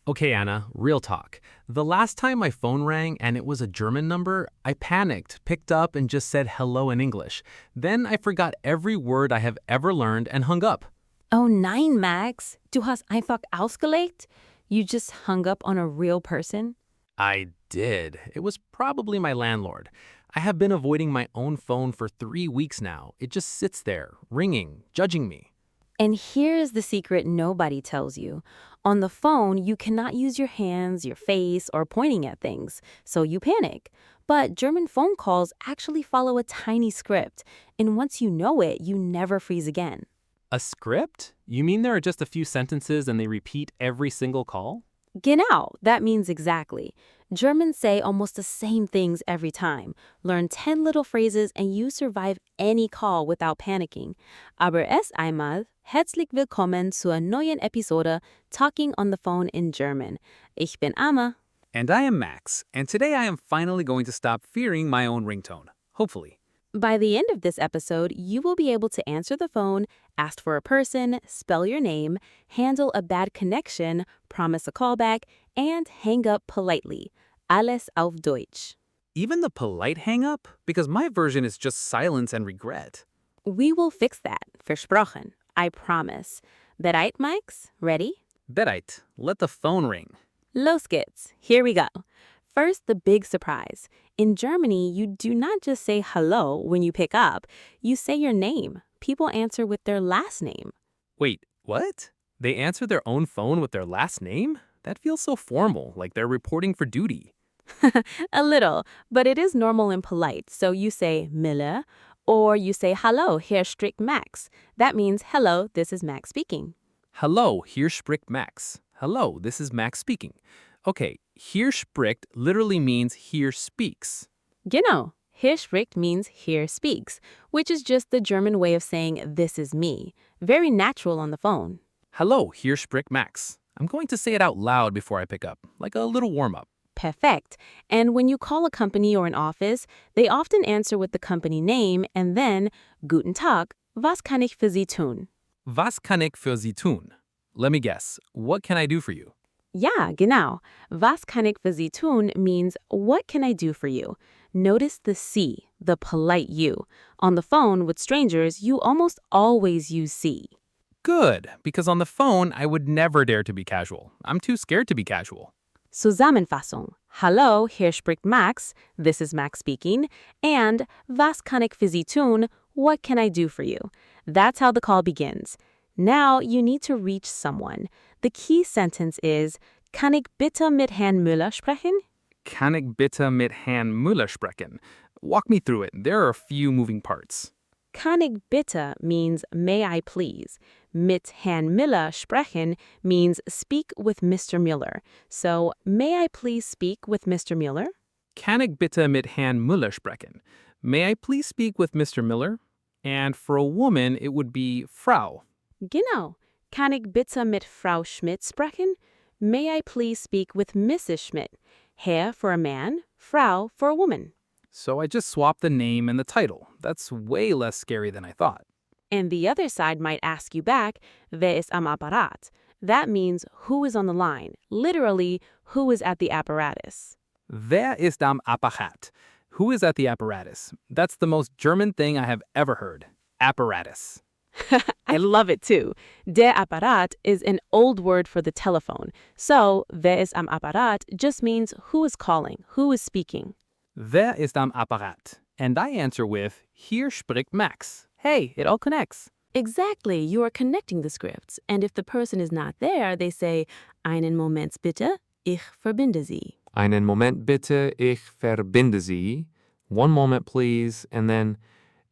Okay, Anna, real talk. The last time my phone rang and it was a German number, I panicked, picked up, and just said hello in English. Then I forgot every word I have ever learned and hung up. Oh nein, Max. Du hast einfach ausgelegt? You just hung up on a real person? I did. It was probably my landlord. I have been avoiding my own phone for 3 weeks now. It just sits there, ringing, judging me. And here's the secret nobody tells you. On the phone, you cannot use your hands, your face, or pointing at things, so you panic. But German phone calls actually follow a tiny script, and once you know it, you never freeze again. A script? You mean there are just a few sentences and they repeat every single call? Genau, that means exactly. Germans say almost the same things every time. Learn 10 little phrases and you survive any call without panicking. Aber erst einmal, herzlich willkommen zur neuen Episode Talking on the Phone in German. Ich bin Amma. And I am Max, and today I am finally going to stop fearing my own ringtone. Hopefully. By the end of this episode, you will be able to answer the phone, ask for a person, spell your name, handle a bad connection, promise a callback, and hang up politely. Alles auf Deutsch. Even the polite hang up? Because my version is just silence and regret. We will fix that. Versprochen. I promise. Bereit, Max? Ready? Bereit. Let the phone ring. Los geht's. Here we go. First, the big surprise. In Germany, you do not just say hello when you pick up. You say your name. People answer with their last name. Wait, what? They answer their own phone with their last name? That feels so formal, like they're reporting for duty. A little, but it is normal and polite. So you say Mille, or you say hello, hier spricht Max. That means hello, this is Max speaking. Hello, hier spricht Max. Hello, this is Max speaking. Okay, hier spricht literally means here speaks. Genau. Hier spricht means here speaks, which is just the German way of saying this is me. Very natural on the phone. Hello, hier spricht Max. I'm going to say it out loud before I pick up, like a little warm-up. Perfect. And when you call a company or an office, they often answer with the company name and then, Guten Tag, was kann ich für Sie tun? Was kann ich für Sie tun? Let me guess, what can I do for you? Ja, genau. Was kann ich für Sie tun means what can I do for you? Notice the Sie, the polite you. On the phone with strangers, you almost always use Sie. Good, because on the phone, I would never dare to be casual. I'm too scared to be casual. Zusammenfassung. Hallo, hier spricht Max. This is Max speaking. And was kann ich für Sie tun? What can I do for you? That's how the call begins. Now you need to reach someone. The key sentence is, kann ich bitte mit Herrn Müller sprechen? Kann ich bitte mit Herrn Müller sprechen? Walk me through it. There are a few moving parts. Kann ich bitte means may I please. Mit Herrn Müller sprechen means speak with Mr. Müller. So, may I please speak with Mr. Müller? Kann ich bitte mit Herrn Müller sprechen? May I please speak with Mr. Miller? And for a woman, it would be Frau. Genau. Kann ich bitte mit Frau Schmidt sprechen? May I please speak with Mrs. Schmidt? Herr for a man, Frau for a woman. So I just swapped the name and the title. That's way less scary than I thought. And the other side might ask you back, wer ist am Apparat? That means who is on the line, literally, who is at the apparatus. Wer ist am Apparat? Who is at the apparatus? That's the most German thing I have ever heard. Apparatus. I love it too. Der Apparat is an old word for the telephone. So, wer ist am Apparat just means who is calling, who is speaking. Wer ist am Apparat? And I answer with, hier spricht Max. Hey, it all connects. Exactly, you are connecting the scripts. And if the person is not there, they say, einen Moment bitte, ich verbinde Sie. Einen Moment bitte, ich verbinde Sie. One moment please, and then,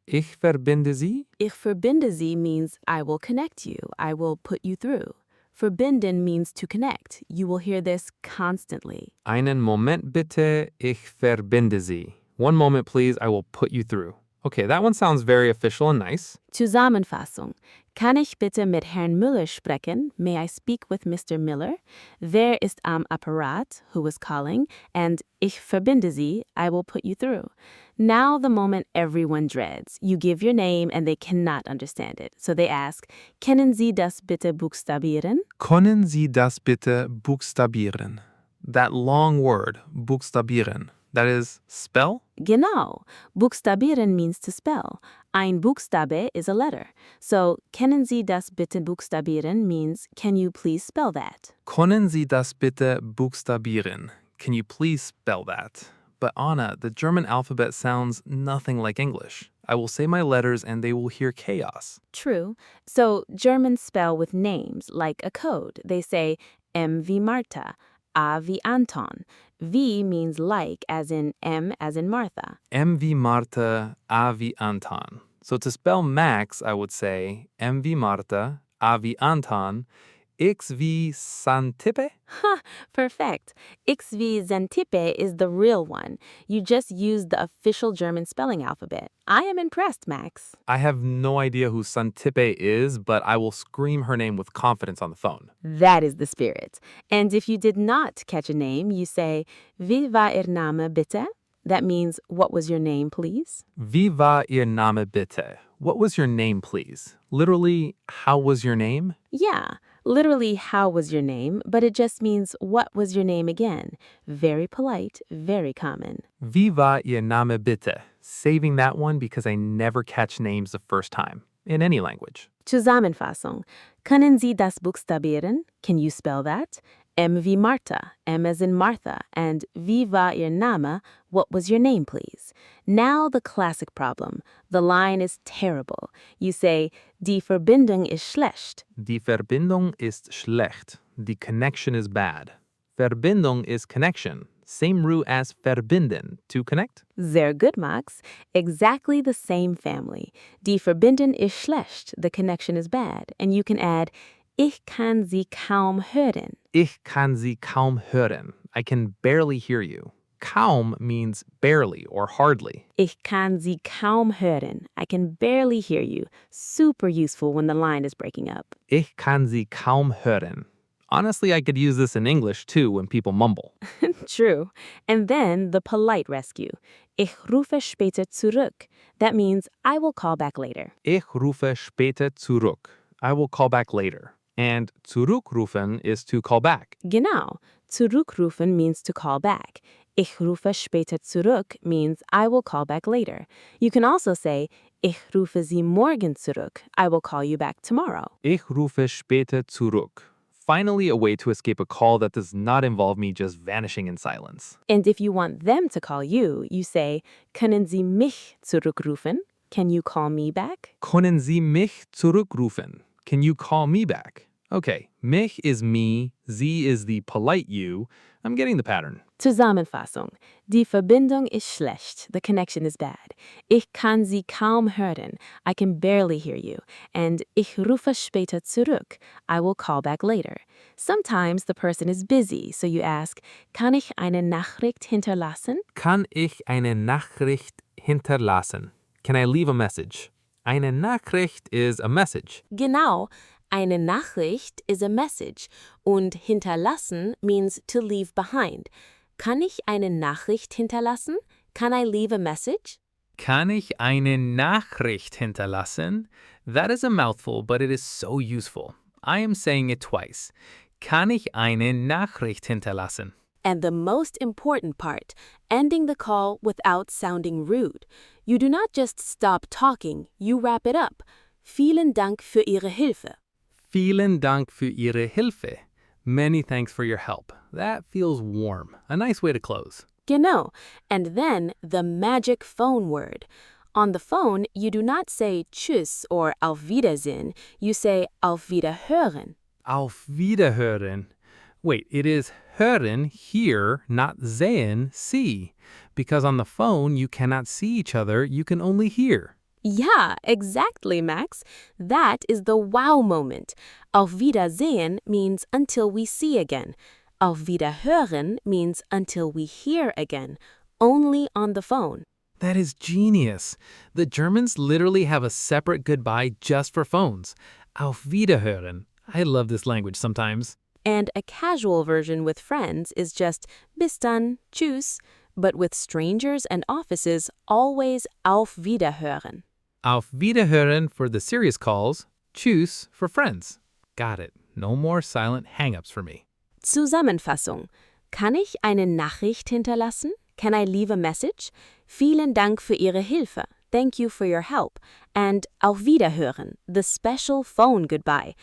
ich verbinde Sie? Ich verbinde Sie means I will connect you, I will put you through. Verbinden means to connect. You will hear this constantly. Einen Moment bitte, ich verbinde Sie. One moment please, I will put you through. Okay, that one sounds very official and nice. Zusammenfassung. Kann ich bitte mit Herrn Müller sprechen? May I speak with Mr. Miller? Wer ist am Apparat? Who is calling? And ich verbinde Sie. I will put you through. Now the moment everyone dreads. You give your name and they cannot understand it. So they ask, Können Sie das bitte buchstabieren? Können Sie das bitte buchstabieren? That long word, buchstabieren, that is, spell? Genau. Buchstabieren means to spell. Ein Buchstabe is a letter. So, können Sie das bitte buchstabieren means, can you please spell that? Können Sie das bitte buchstabieren? Can you please spell that? But Anna, the German alphabet sounds nothing like English. I will say my letters and they will hear chaos. True. So, Germans spell with names, like a code. They say M wie Martha, A wie Anton. V means like, as in M as in Martha. M wie Martha, A wie Anton. So to spell Max, I would say M wie Martha, A wie Anton, X wie Santippe? Ha, perfect. X wie Xantippe is the real one. You just used the official German spelling alphabet. I am impressed, Max. I have no idea who Santippe is, but I will scream her name with confidence on the phone. That is the spirit. And if you did not catch a name, you say, Wie war Ihr Name bitte? That means, what was your name, please? Wie war Ihr Name bitte? What was your name, please? Literally, how was your name? Yeah, literally, how was your name? But it just means, what was your name again? Very polite, very common. Wie war Ihr Name bitte? Saving that one because I never catch names the first time, in any language. Zusammenfassung. Können Sie das buchstabieren? Can you spell that? M wie Martha, M as in Martha, and wie war Ihr Name? What was your name, please? Now the classic problem. The line is terrible. You say, Die Verbindung ist schlecht. Die Verbindung ist schlecht. The connection is bad. Verbindung is connection. Same root as verbinden, to connect. Sehr gut, Max. Exactly the same family. Die Verbindung ist schlecht. The connection is bad. And you can add, Ich kann Sie kaum hören. Ich kann Sie kaum hören. I can barely hear you. Kaum means barely or hardly. Ich kann Sie kaum hören. I can barely hear you. Super useful when the line is breaking up. Ich kann Sie kaum hören. Honestly, I could use this in English too when people mumble. True. And then the polite rescue. Ich rufe später zurück. That means I will call back later. Ich rufe später zurück. I will call back later. And zurückrufen is to call back. Genau. Zurückrufen means to call back. Ich rufe später zurück means I will call back later. You can also say, Ich rufe Sie morgen zurück. I will call you back tomorrow. Ich rufe später zurück. Finally, a way to escape a call that does not involve me just vanishing in silence. And if you want them to call you, you say, Können Sie mich zurückrufen? Can you call me back? Können Sie mich zurückrufen? Can you call me back? Okay, mich is me, Sie is the polite you. I'm getting the pattern. Zusammenfassung. Die Verbindung ist schlecht. The connection is bad. Ich kann Sie kaum hören. I can barely hear you. And ich rufe später zurück. I will call back later. Sometimes the person is busy, so you ask, Kann ich eine Nachricht hinterlassen? Kann ich eine Nachricht hinterlassen? Can I leave a message? Eine Nachricht is a message. Genau. Eine Nachricht is a message. Und hinterlassen means to leave behind. Kann ich eine Nachricht hinterlassen? Can I leave a message? Kann ich eine Nachricht hinterlassen? That is a mouthful, but it is so useful. I am saying it twice. Kann ich eine Nachricht hinterlassen? And the most important part, ending the call without sounding rude. You do not just stop talking, you wrap it up. Vielen Dank für Ihre Hilfe. Vielen Dank für Ihre Hilfe. Many thanks for your help. That feels warm. A nice way to close. Genau. And then the magic phone word. On the phone, you do not say Tschüss or Auf Wiedersehen. You say Auf Wiederhören. Auf Wiederhören. Wait, it is hören, hear, not sehen, see. Because on the phone, you cannot see each other, you can only hear. Yeah, exactly, Max. That is the wow moment. Auf Wiedersehen means until we see again. Auf Wiederhören means until we hear again. Only on the phone. That is genius. The Germans literally have a separate goodbye just for phones. Auf Wiederhören. I love this language sometimes. And a casual version with friends is just bis dann, tschüss. but with strangers and offices, always auf Wiederhören. Auf Wiederhören for the serious calls, Tschüss for friends. Got it. No more silent hang-ups for me. Zusammenfassung. Kann ich eine Nachricht hinterlassen? Can I leave a message? Vielen Dank für Ihre Hilfe. Thank you for your help. And auf Wiederhören, the special phone goodbye.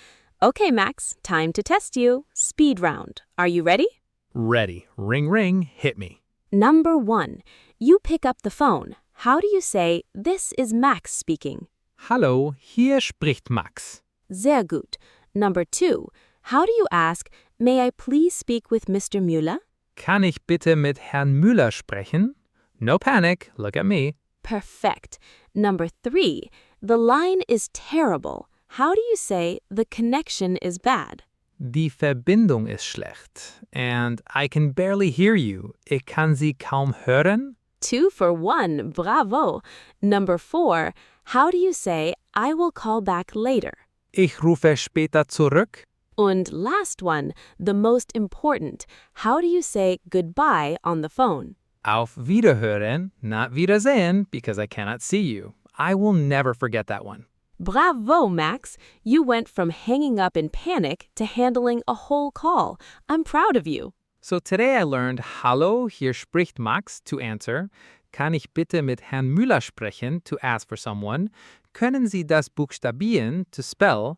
Okay, Max, time to test you. Speed round. Are you ready? Ready. Ring, ring. Hit me. Number 1. You pick up the phone. How do you say, "This is Max speaking"? Hallo, hier spricht Max. Sehr gut. Number 2. How do you ask, "May I please speak with Mr. Müller"? Kann ich bitte mit Herrn Müller sprechen? No panic. Look at me. Perfect. Number 3. The line is terrible. How do you say, "The connection is bad"? Die Verbindung ist schlecht. And I can barely hear you. Ich kann Sie kaum hören. 2 for 1. Bravo. Number 4. How do you say, "I will call back later"? Ich rufe später zurück. And last one, the most important. How do you say goodbye on the phone? Auf Wiederhören, not Wiedersehen, because I cannot see you. I will never forget that one. Bravo, Max. You went from hanging up in panic to handling a whole call. I'm proud of you. So today I learned Hallo, hier spricht Max to answer. Kann ich bitte mit Herrn Müller sprechen to ask for someone? Können Sie das buchstabieren to spell?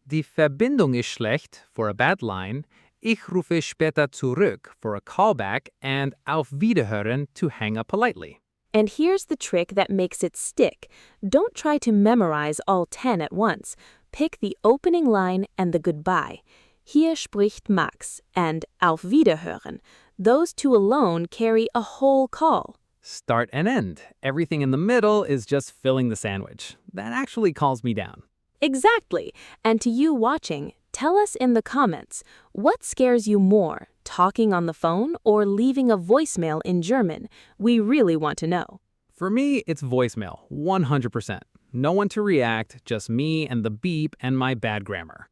Die Verbindung ist schlecht for a bad line. Ich rufe später zurück for a callback. And auf Wiederhören to hang up politely. And here's the trick that makes it stick. Don't try to memorize all 10 at once. Pick the opening line and the goodbye. Hier spricht Max and auf Wiederhören. Those two alone carry a whole call. Start and end. Everything in the middle is just filling the sandwich. That actually calms me down. Exactly. And to you watching, tell us in the comments, what scares you more, talking on the phone or leaving a voicemail in German? We really want to know. For me, it's voicemail, 100%. No one to react, just me and the beep and my bad grammar.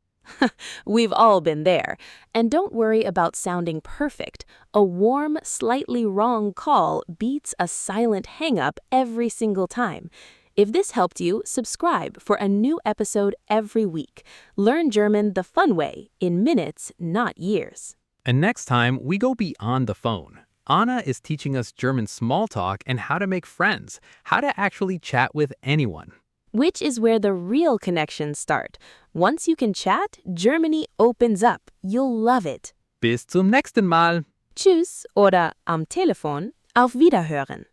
We've all been there. And don't worry about sounding perfect. A warm, slightly wrong call beats a silent hang-up every single time. If this helped you, subscribe for a new episode every week. Learn German the fun way, in minutes, not years. And next time, we go beyond the phone. Anna is teaching us German small talk and how to make friends, how to actually chat with anyone. Which is where the real connections start. Once you can chat, Germany opens up. You'll love it. Bis zum nächsten Mal. Tschüss oder am Telefon, auf Wiederhören.